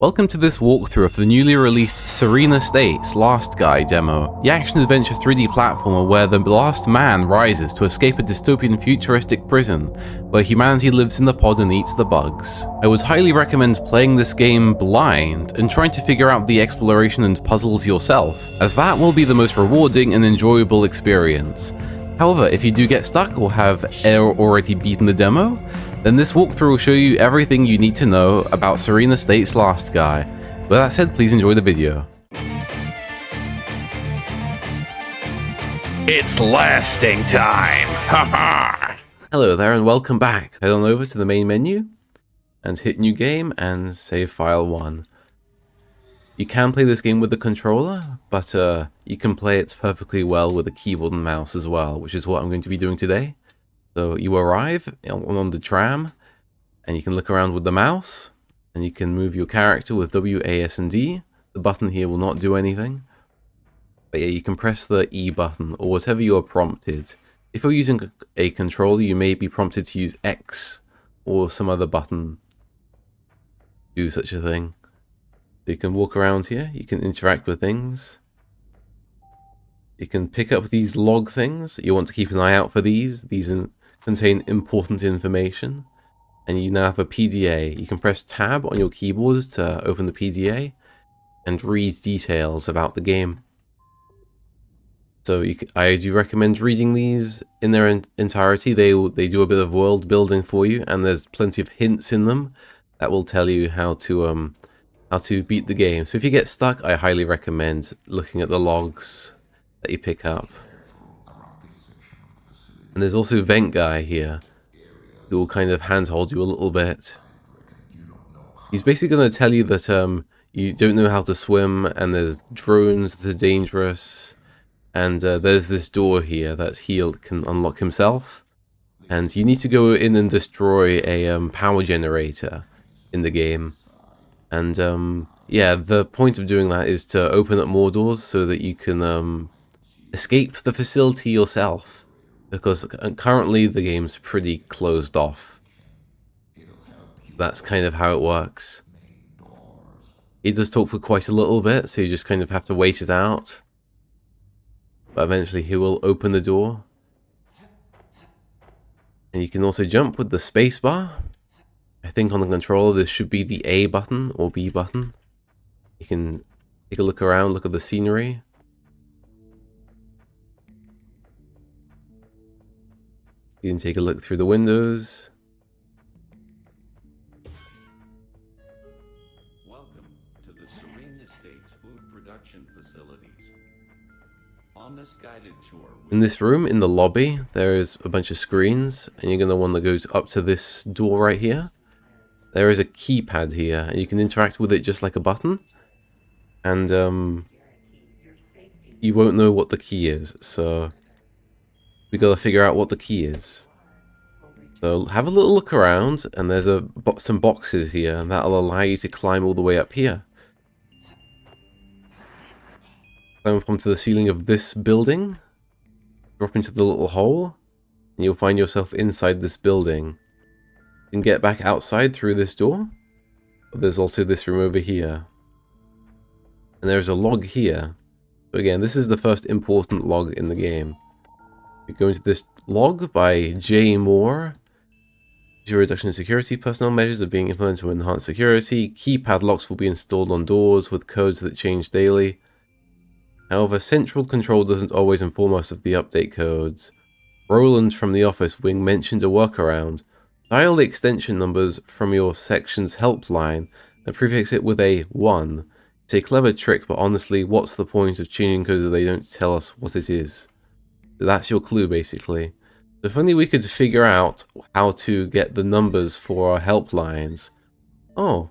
Welcome to this walkthrough of the newly released Serene Estates Last Guy demo, the action-adventure 3D platformer where the last man rises to escape a dystopian futuristic prison, where humanity lives in the pod and eats the bugs. I would highly recommend playing this game blind and trying to figure out the exploration and puzzles yourself, as that will be the most rewarding and enjoyable experience. However, if you do get stuck or have already beaten the demo, then this walkthrough will show you everything you need to know about Serene Estates Last Guy. With that said, please enjoy the video. It's lasting time! Haha! Hello there and welcome back. Head on over to the main menu and hit new game and save file 1. You can play this game with the controller, but you can play it perfectly well with a keyboard and mouse as well, which is what I'm going to be doing today. So you arrive on the tram, and you can look around with the mouse, and you can move your character with W, A, S, and D. The button here will not do anything. But yeah, you can press the E button, or whatever you are prompted. If you're using a controller, you may be prompted to use X, or some other button to do such a thing. So you can walk around here, you can interact with things. You can pick up these log things. You want to keep an eye out for these. These contain important information. And you now have a PDA. You can press tab on your keyboard to open the PDA and read details about the game. So I do recommend reading these in their entirety. They do a bit of world building for you, and there's plenty of hints in them that will tell you how to beat the game. So if you get stuck, I highly recommend looking at the logs that you pick up. And there's also Vent Guy here, who will kind of handhold you a little bit. He's basically going to tell you that you don't know how to swim, and there's drones that are dangerous, and there's this door here that he can unlock himself, and you need to go in and destroy a power generator in the game. And yeah, the point of doing that is to open up more doors so that you can escape the facility yourself, because currently the game's pretty closed off. That's kind of how it works. It does talk for quite a little bit, so you just kind of have to wait it out. But eventually he will open the door. And you can also jump with the spacebar. I think on the controller this should be the A button or B button. You can take a look around, look at the scenery. You can take a look through the windows. Welcome to the Serene Estates food production facilities. On this guided tour, In this room, in the lobby, there is a bunch of screens, and you're going to want to go up to this door right here. There is a keypad here, and you can interact with it just like a button. And you won't know what the key is, so we got to figure out what the key is. So have a little look around, and there's some boxes here, and that'll allow you to climb all the way up here. Climb up onto the ceiling of this building, drop into the little hole, and you'll find yourself inside this building. You can get back outside through this door, but there's also this room over here. And there's a log here. So again, this is the first important log in the game. We go into this log by J. Moore. Due to reduction in security, personnel measures are being implemented to enhance security. Keypad locks will be installed on doors with codes that change daily. However, central control doesn't always inform us of the update codes. Roland from the office wing mentioned a workaround. Dial the extension numbers from your section's helpline and prefix it with a 1. It's a clever trick, but honestly, what's the point of changing codes if they don't tell us what it is? So that's your clue, basically. So if only we could figure out how to get the numbers for our helplines. Oh,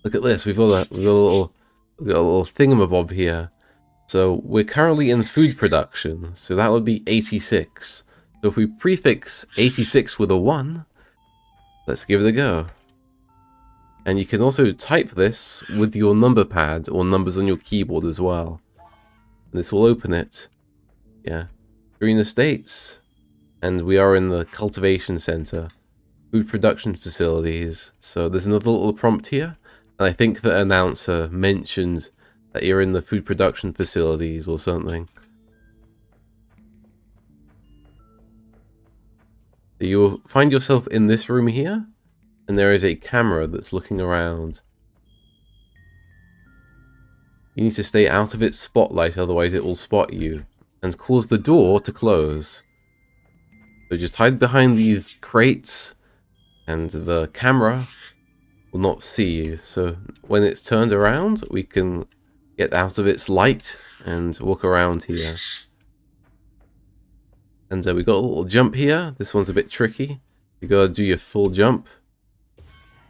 look at this. We've got a little thingamabob here. So we're currently in food production, so that would be 86. So if we prefix 86 with a 1, let's give it a go. And you can also type this with your number pad or numbers on your keyboard as well. And this will open it. Yeah. Serene Estates. And we are in the Cultivation Centre. Food production facilities. So there's another little prompt here. And I think the announcer mentioned that you're in the food production facilities or something. So you'll find yourself in this room here, and there is a camera that's looking around. You need to stay out of its spotlight, otherwise it will spot you and cause the door to close. So just hide behind these crates, and the camera will not see you. So when it's turned around, we can get out of its light and walk around here. And we got a little jump here. This one's a bit tricky. You gotta do your full jump,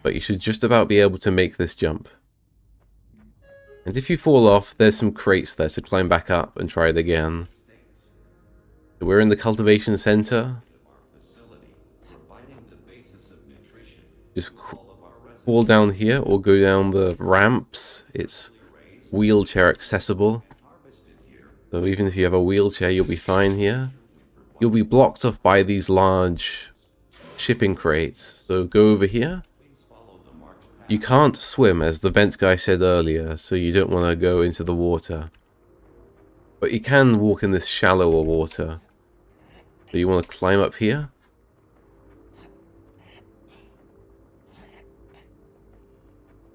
but you should just about be able to make this jump. And if you fall off, there's some crates there to climb back up and try it again. So we're in the Cultivation Centre. Just fall down here or go down the ramps. It's wheelchair accessible. So even if you have a wheelchair, you'll be fine here. You'll be blocked off by these large shipping crates. So go over here. You can't swim, as the vent guy said earlier, so you don't want to go into the water. But you can walk in this shallower water. So you want to climb up here.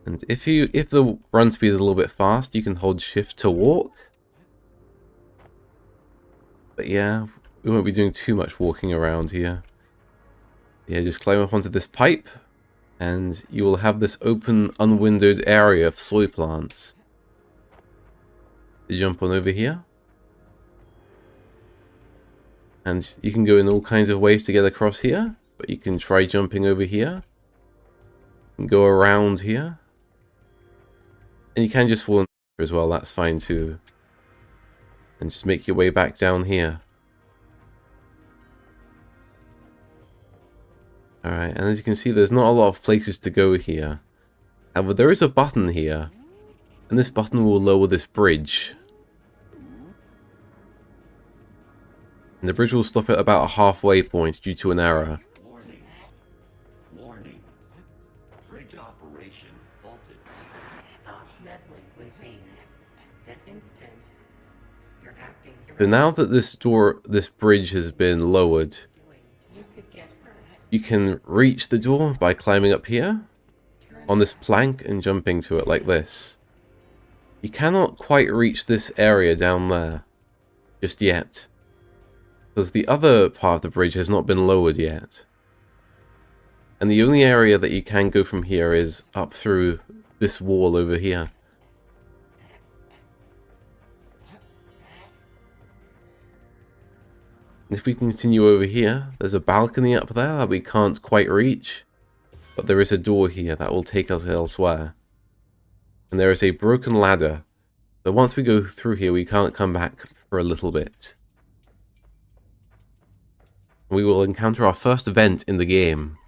And if the run speed is a little bit fast, you can hold shift to walk. But yeah, we won't be doing too much walking around here. Yeah, just climb up onto this pipe, and you will have this open, unwindowed area of soy plants. You jump on over here. And you can go in all kinds of ways to get across here, but you can try jumping over here. And go around here. And you can just fall in as well, that's fine too. And just make your way back down here. Alright, and as you can see, there's not a lot of places to go here. However, there is a button here. And this button will lower this bridge. And the bridge will stop at about a halfway point due to an error. Warning. Warning. Bridge operation halted. Stop meddling with things. This instant. You're acting So now that this bridge has been lowered, you could get hurt. you can reach the door by climbing up here on this plank and jumping to it like this. You cannot quite reach this area down there just yet, because the other part of the bridge has not been lowered yet. And the only area that you can go from here is up through this wall over here. And if we continue over here, there's a balcony up there that we can't quite reach, but there is a door here that will take us elsewhere. And there is a broken ladder, so once we go through here we can't come back for a little bit. We will encounter our first event in the game.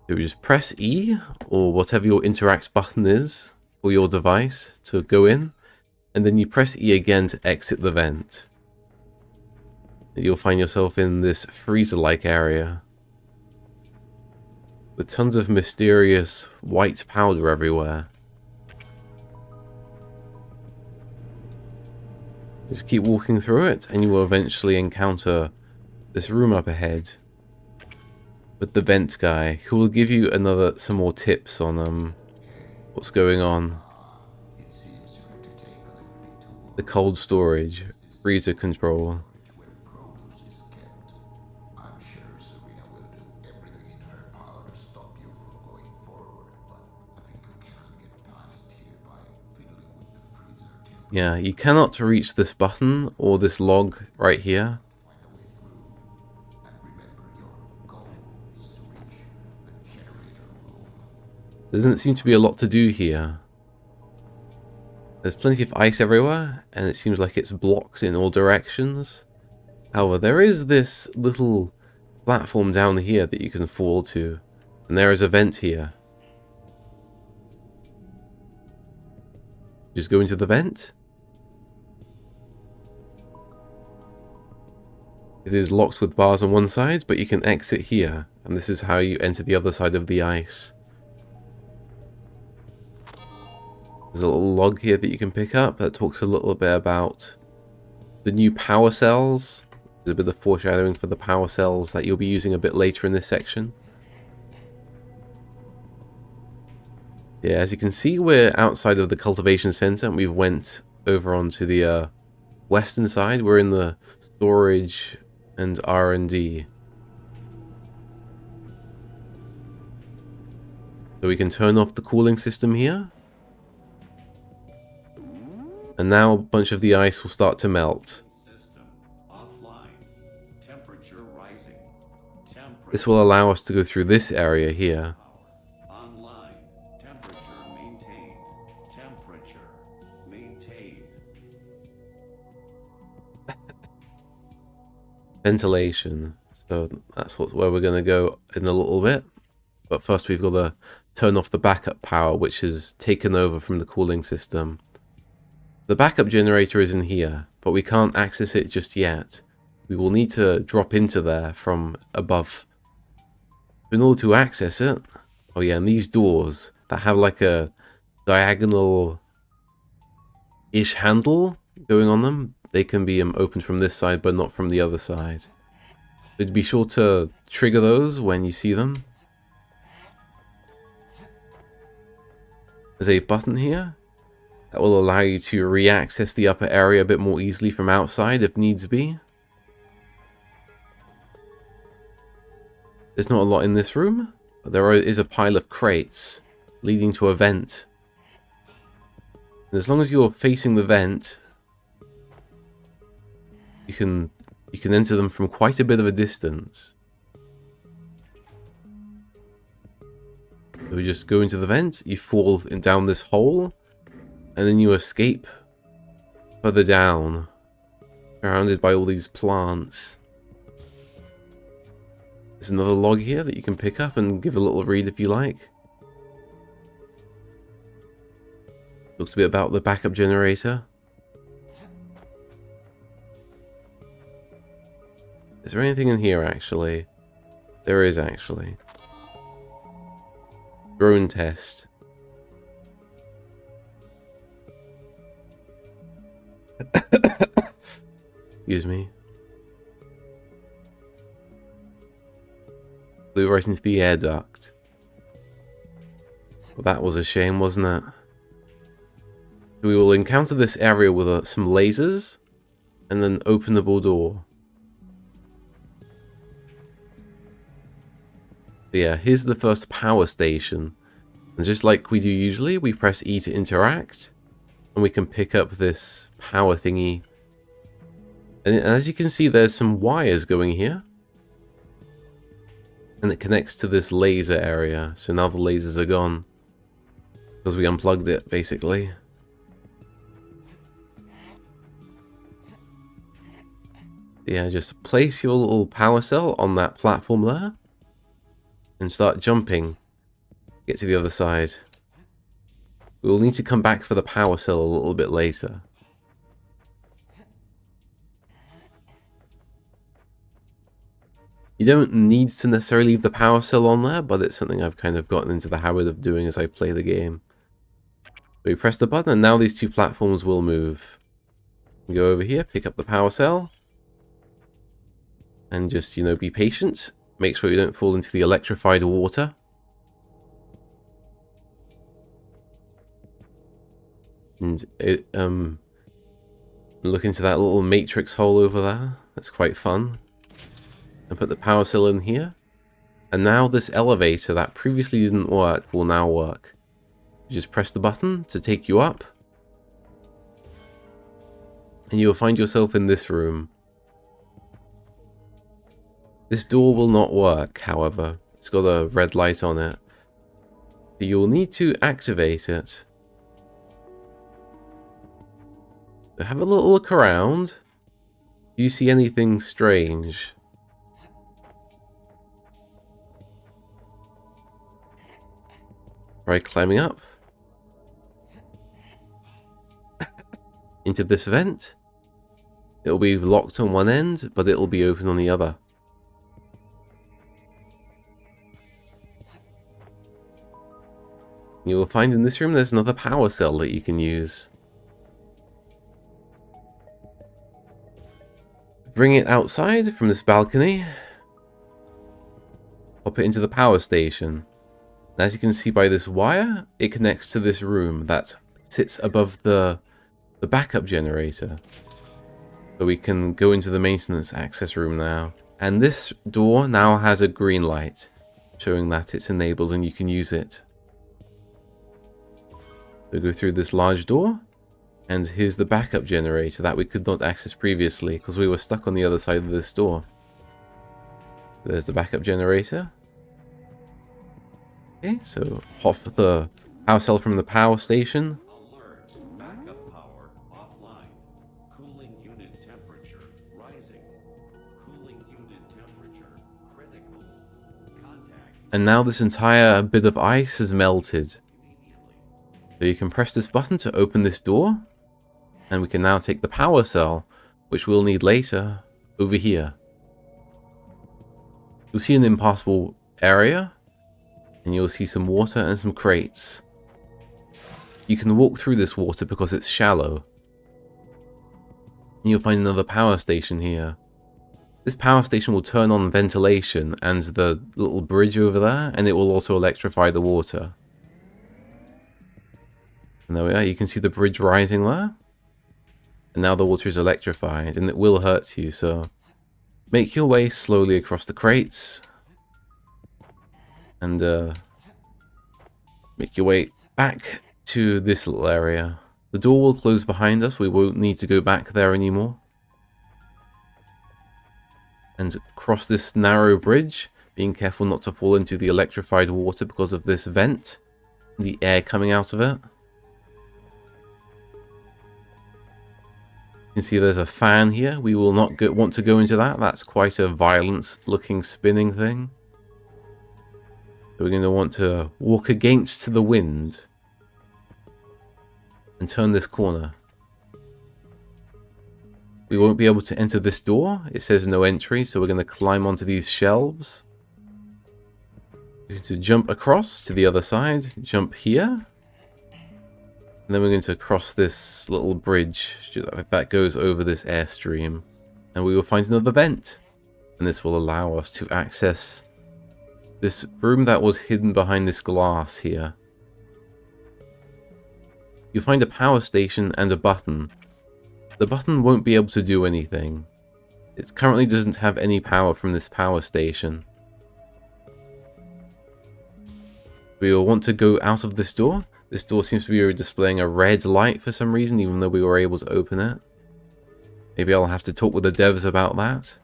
So we just press E, or whatever your interact button is for your device to go in, and then you press E again to exit the vent. And you'll find yourself in this freezer-like area with tons of mysterious white powder everywhere. Just keep walking through it, and you will eventually encounter this room up ahead with the vent guy, who will give you some more tips on what's going on. The cold storage, freezer control. I'm sure Serena will do everything in her power to stop you from going forward, but I think you can get past here by fiddling with the freezer till Yeah, you cannot reach this button or this log right here. find a way through. And remember, your goal is to reach the generator room. There doesn't seem to be a lot to do here. There's plenty of ice everywhere, and it seems like it's blocked in all directions. However, there is this little platform down here that you can fall to, and there is a vent here. Just go into the vent. It is locked with bars on one side, but you can exit here, and this is how you enter the other side of the ice. There's a little log here that you can pick up that talks a little bit about the new power cells. There's a bit of foreshadowing for the power cells that you'll be using a bit later in this section. Yeah, as you can see, we're outside of the Cultivation Centre, and we've went over onto the western side. We're in the storage and R&D. So we can turn off the cooling system here. And now a bunch of the ice will start to melt. System offline. Temperature rising. This will allow us to go through this area here. Online. Temperature maintained. Temperature maintained. Ventilation. So that's where we're going to go in a little bit. But first we've got to turn off the backup power, which is taken over from the cooling system. The backup generator is in here, but we can't access it just yet. We will need to drop into there from above. In order to access it, oh yeah, and these doors that have like a diagonal-ish handle going on them, they can be opened from this side, but not from the other side. So be sure to trigger those when you see them. There's a button here that will allow you to re-access the upper area a bit more easily from outside if needs be. There's not a lot in this room, but there is a pile of crates leading to a vent. And as long as you're facing the vent, you can enter them from quite a bit of a distance. So we just go into the vent, you fall down this hole, and then you escape further down, surrounded by all these plants. There's another log here that you can pick up and give a little read if you like. Talks a bit about the backup generator. Is there anything in here actually? There is actually. Drone test. Excuse me. Flew right into the air duct. Well, that was a shame, wasn't it? We will encounter this area with some lasers and then openable door. So yeah, here's the first power station. And just like we do usually, we press E to interact. And we can pick up this power thingy. And as you can see, there's some wires going here. And it connects to this laser area. So now the lasers are gone. Because we unplugged it, basically. Yeah, just place your little power cell on that platform there. And start jumping. Get to the other side. We will need to come back for the power cell a little bit later. You don't need to necessarily leave the power cell on there, but it's something I've kind of gotten into the habit of doing as I play the game. So we press the button and now these two platforms will move. We go over here, pick up the power cell. And just, be patient. Make sure you don't fall into the electrified water. And look into that little matrix hole over there. That's quite fun. And put the power cell in here. And now this elevator that previously didn't work will now work. You just press the button to take you up. And you will find yourself in this room. This door will not work, however. It's got a red light on it. So you'll need to activate it. So have a little look around. Do you see anything strange? Try climbing up. Into this vent. It'll be locked on one end, but it'll be open on the other. You will find in this room there's another power cell that you can use. Bring it outside from this balcony. Pop it into the power station. And as you can see by this wire, it connects to this room that sits above the backup generator. So we can go into the maintenance access room now. And this door now has a green light, showing that it's enabled and you can use it. So go through this large door, and here's the backup generator that we could not access previously because we were stuck on the other side of this door. There's the backup generator. Okay, so pop the power cell from the power station. Alert. Backup power offline. Cooling unit temperature rising. Cooling unit temperature critical. Contact And now this entire bit of ice has melted. immediately. So you can press this button to open this door. And we can now take the power cell, which we'll need later, over here. You'll see an impassable area. And you'll see some water and some crates. You can walk through this water because it's shallow. And you'll find another power station here. This power station will turn on ventilation and the little bridge over there, and it will also electrify the water. And there we are, you can see the bridge rising there. And now the water is electrified, and it will hurt you, so make your way slowly across the crates. And make your way back to this little area. The door will close behind us, we won't need to go back there anymore. And cross this narrow bridge, being careful not to fall into the electrified water because of this vent, the air coming out of it. You can see there's a fan here, we will not want to go into that, that's quite a violent looking spinning thing. So we're going to want to walk against the wind and turn this corner. We won't be able to enter this door. It says no entry, so we're going to climb onto these shelves. We're going to jump across to the other side, jump here. And then we're going to cross this little bridge that goes over this airstream. And we will find another vent. And this will allow us to access this room that was hidden behind this glass here. You'll find a power station and a button. The button won't be able to do anything. It currently doesn't have any power from this power station. We will want to go out of this door. This door seems to be displaying a red light for some reason, even though we were able to open it. Maybe I'll have to talk with the devs about that.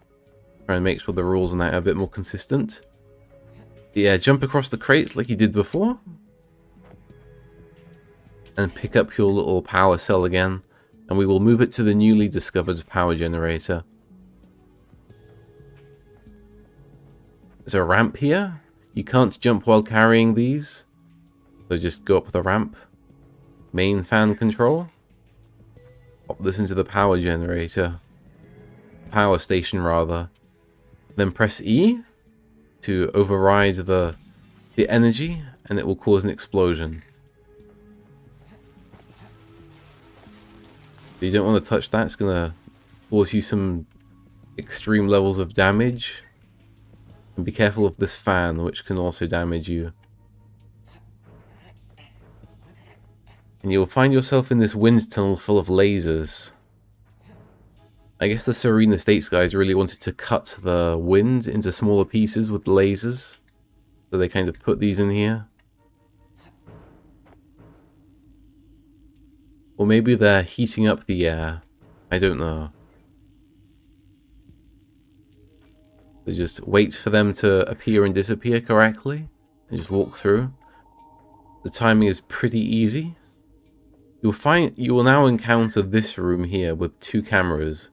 Try and make sure the rules on that are a bit more consistent. Yeah, jump across the crates like you did before. And pick up your little power cell again. And we will move it to the newly discovered power generator. There's a ramp here. You can't jump while carrying these. So just go up the ramp. Main fan control. Pop this into the power generator. Power station rather. Then press E to override the energy, and it will cause an explosion. You don't want to touch that, it's going to cause you some extreme levels of damage. And be careful of this fan, which can also damage you. And you'll find yourself in this wind tunnel full of lasers. I guess the Serene Estates guys really wanted to cut the wind into smaller pieces with lasers. So they kind of put these in here. Or maybe they're heating up the air. I don't know. So just wait for them to appear and disappear correctly. And just walk through. The timing is pretty easy. You will now encounter this room here with two cameras.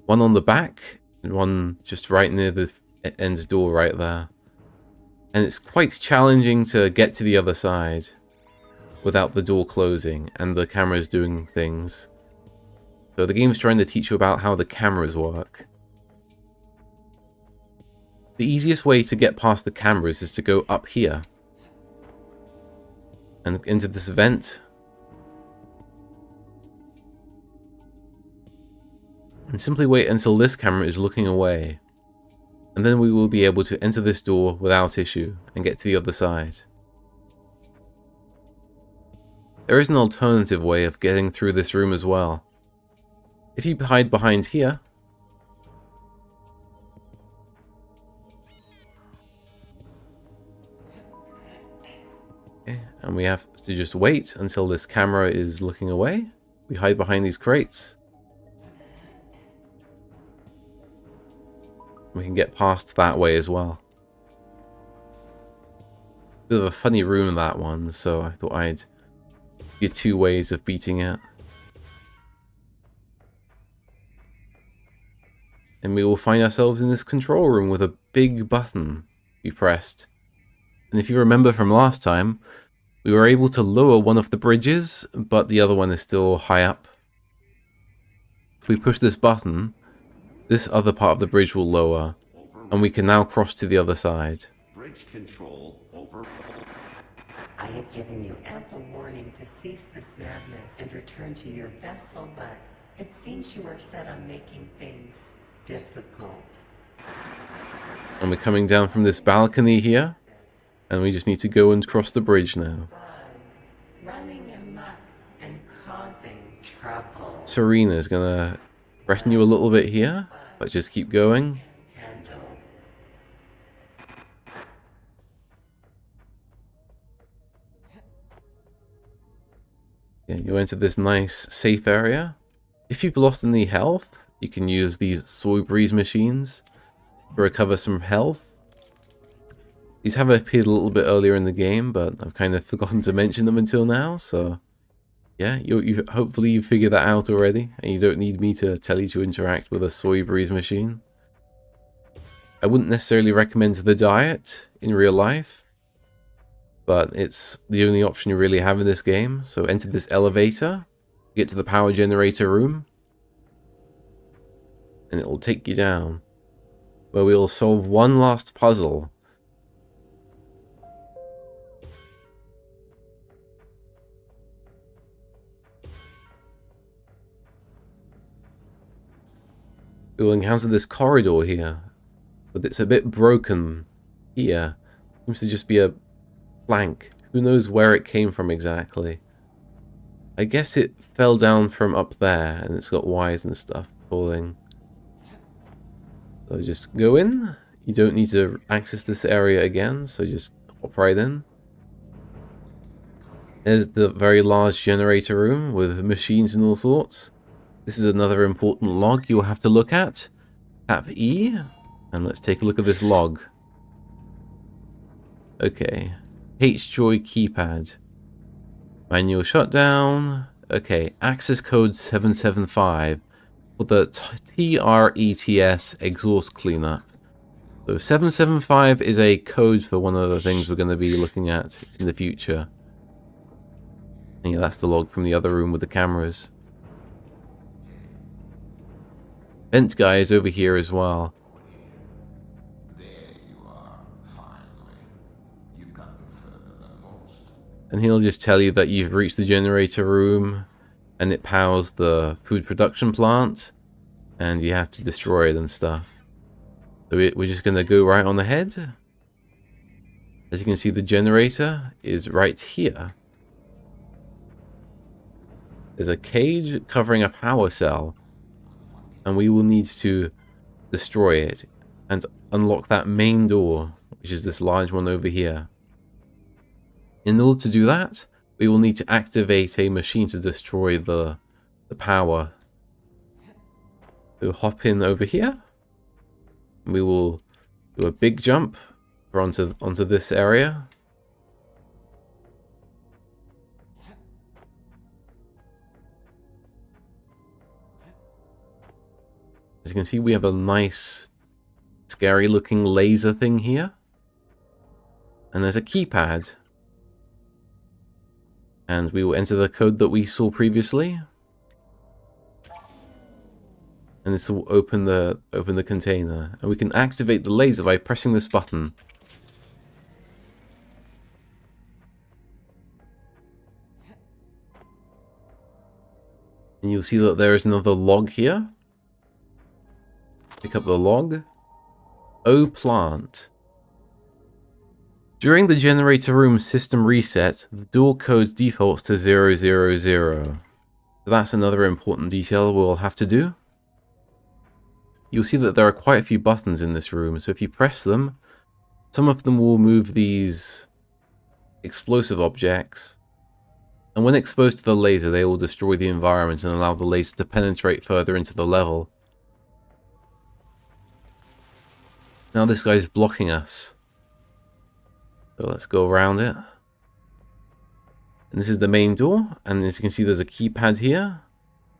One on the back, and one just right near the end door right there. And it's quite challenging to get to the other side without the door closing and the cameras doing things. So the game's trying to teach you about how the cameras work. The easiest way to get past the cameras is to go up here. and into this vent. And simply wait until this camera is looking away. And then we will be able to enter this door without issue and get to the other side. There is an alternative way of getting through this room as well. If you hide behind here, okay, and we have to just wait until this camera is looking away. We hide behind these crates. We can get past that way as well. Bit of a funny room, that one, so I thought I'd give 2 ways of beating it. And we will find ourselves in this control room with a big button we pressed. And if you remember from last time, we were able to lower one of the bridges, but the other one is still high up. If we push this button, this other part of the bridge will lower, and we can now cross to the other side. Bridge control over. I have given you ample warning to cease this madness and return to your vessel, but it seems you are set on making things difficult. And we're coming down from this balcony here, and we just need to go and cross the bridge now. Running amok and causing trouble. Serene is gonna threaten you a little bit here, but just keep going. Handle. Yeah, you enter this nice, safe area. If you've lost any health, you can use these soy breeze machines to recover some health. These have appeared a little bit earlier in the game, but I've kind of forgotten to mention them until now, so yeah, hopefully you figured that out already, and you don't need me to tell you to interact with a soy breeze machine. I wouldn't necessarily recommend the diet in real life, but it's the only option you really have in this game. So enter this elevator, get to the power generator room, and it'll take you down, where we'll solve one last puzzle. We'll encounter this corridor here, but it's a bit broken here. Seems to just be a plank. Who knows where it came from exactly? I guess it fell down from up there, and it's got wires and stuff pulling. So just go in. You don't need to access this area again, so just hop right in. There's the very large generator room with machines and all sorts. This is another important log you'll have to look at. Tap E, and let's take a look at this log. Okay, H-Joy keypad. Manual shutdown. Okay, access code 775 for the TRETS exhaust cleanup. So 775 is a code for one of the things we're going to be looking at in the future. And yeah, that's the log from the other room with the cameras. Vent guy is over here as well. There you are, finally. You've gotten further than most. And he'll just tell you that you've reached the generator room and it powers the food production plant and you have to destroy it and stuff. So we're just going to go right on ahead. As you can see, the generator is right here. There's a cage covering a power cell, and we will need to destroy it and unlock that main door, which is this large one over here. In order to do that, we will need to activate a machine to destroy the power. So hop in over here. We will do a big jump onto this area. As you can see, we have a nice, scary looking laser thing here. And there's a keypad. And we will enter the code that we saw previously. And this will open the container. And we can activate the laser by pressing this button. And you'll see that there is another log here. Pick up the log. O plant. During the generator room system reset, the door code defaults to 000. So that's another important detail we'll have to do. You'll see that there are quite a few buttons in this room, so if you press them, some of them will move these explosive objects, and when exposed to the laser, they will destroy the environment and allow the laser to penetrate further into the level. Now this guy's blocking us. So let's go around it. And this is the main door, and as you can see there's a keypad here.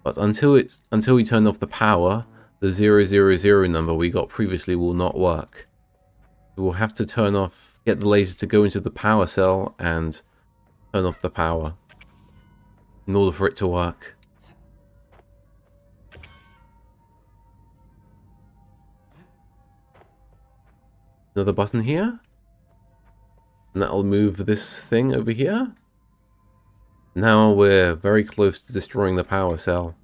But until we turn off the power, the 000 number we got previously will not work. We'll have to get the laser to go into the power cell and turn off the power in order for it to work. Another button here. And that'll move this thing over here. Now we're very close to destroying the power cell.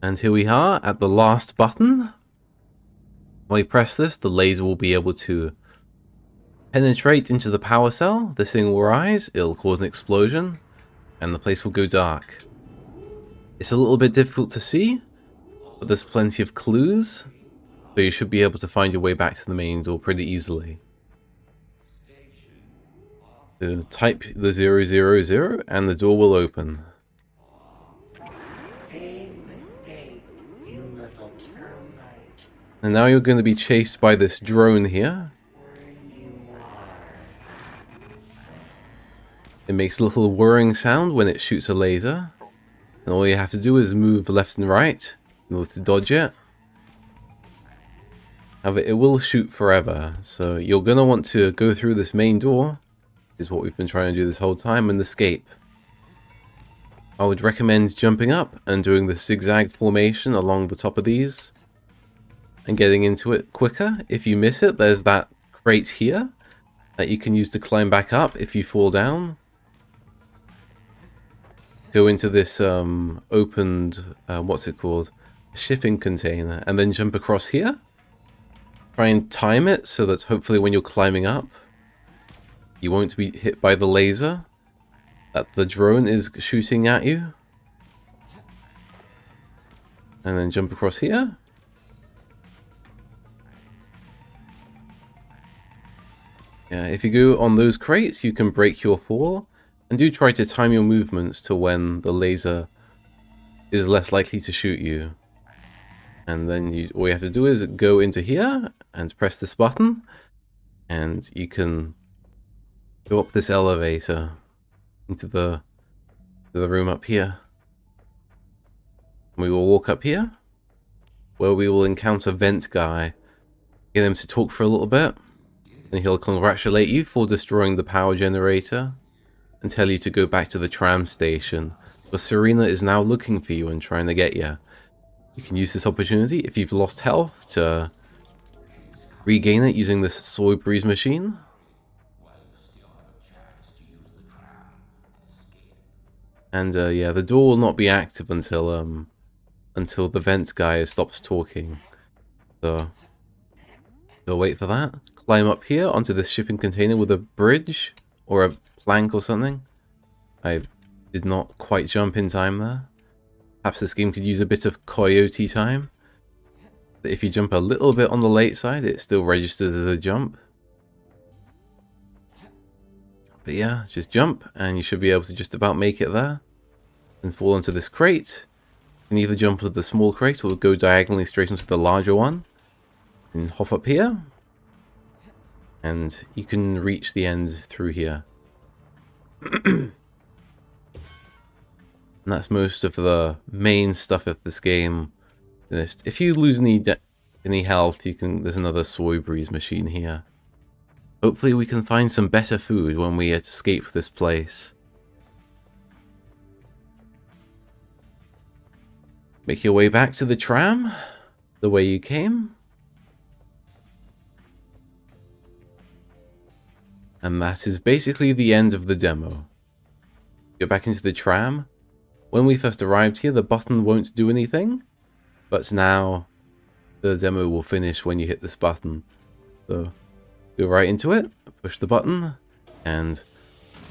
And here we are at the last button. When we press this, the laser will be able to penetrate into the power cell. This thing will rise, it'll cause an explosion, and the place will go dark. It's a little bit difficult to see, but there's plenty of clues, so you should be able to find your way back to the main door pretty easily. So type the 000 and the door will open. Big mistake, you little termite. And now you're going to be chased by this drone here. It makes a little whirring sound when it shoots a laser. And all you have to do is move left and right in order to dodge it. However, it will shoot forever. So you're going to want to go through this main door, which is what we've been trying to do this whole time, and escape. I would recommend jumping up and doing the zigzag formation along the top of these and getting into it quicker. If you miss it, there's that crate here that you can use to climb back up if you fall down. Go into this opened, what's it called? Shipping container, and then jump across here. Try and time it so that hopefully when you're climbing up, you won't be hit by the laser that the drone is shooting at you. And then jump across here. Yeah, if you go on those crates, you can break your fall. And do try to time your movements to when the laser is less likely to shoot you. And then all you have to do is go into here and press this button. And you can go up this elevator into the room up here. We will walk up here, where we will encounter Vent Guy. Get him to talk for a little bit. And he'll congratulate you for destroying the power generator and tell you to go back to the tram station, but Serene is now looking for you and trying to get you. You can use this opportunity if you've lost health to regain it using this soy breeze machine. And yeah, the door will not be active until the vent guy stops talking. So we'll wait for that. Climb up here onto this shipping container with a bridge or a plank or something. I did not quite jump in time there. Perhaps this game could use a bit of coyote time. But if you jump a little bit on the late side, it still registers as a jump. But yeah, just jump and you should be able to just about make it there. And fall into this crate. You can either jump with the small crate or go diagonally straight into the larger one. And hop up here. And you can reach the end through here. And that's most of the main stuff of this game. If you lose any health, there's another soy breeze machine here. Hopefully we can find some better food when we escape this place. Make your way back to the tram. the way you came. And that is basically the end of the demo. Go back into the tram. When we first arrived here, the button won't do anything, but now the demo will finish when you hit this button. So go right into it, push the button, and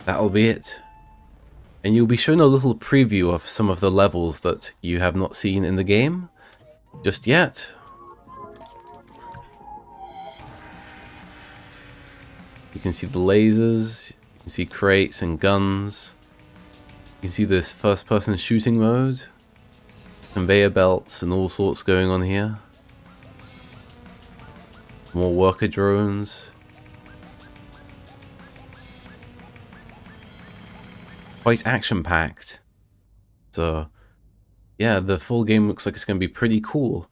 that'll be it. And you'll be shown a little preview of some of the levels that you have not seen in the game just yet. You can see the lasers, you can see crates and guns. You can see this first-person shooting mode, conveyor belts and all sorts going on here. More worker drones. Quite action-packed. So, yeah, the full game looks like it's going to be pretty cool.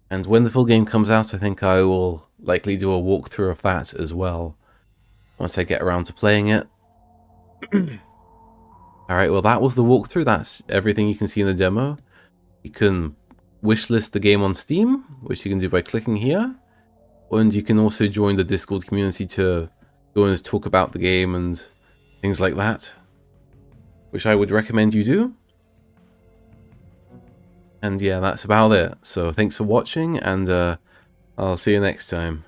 And when the full game comes out, I think I will likely do a walkthrough of that as well, once I get around to playing it. Alright, well that was the walkthrough. That's everything you can see in the demo. You can wishlist the game on Steam, which you can do by clicking here. And you can also join the Discord community to go and talk about the game and things like that, which I would recommend you do. And yeah, that's about it. So thanks for watching, and I'll see you next time.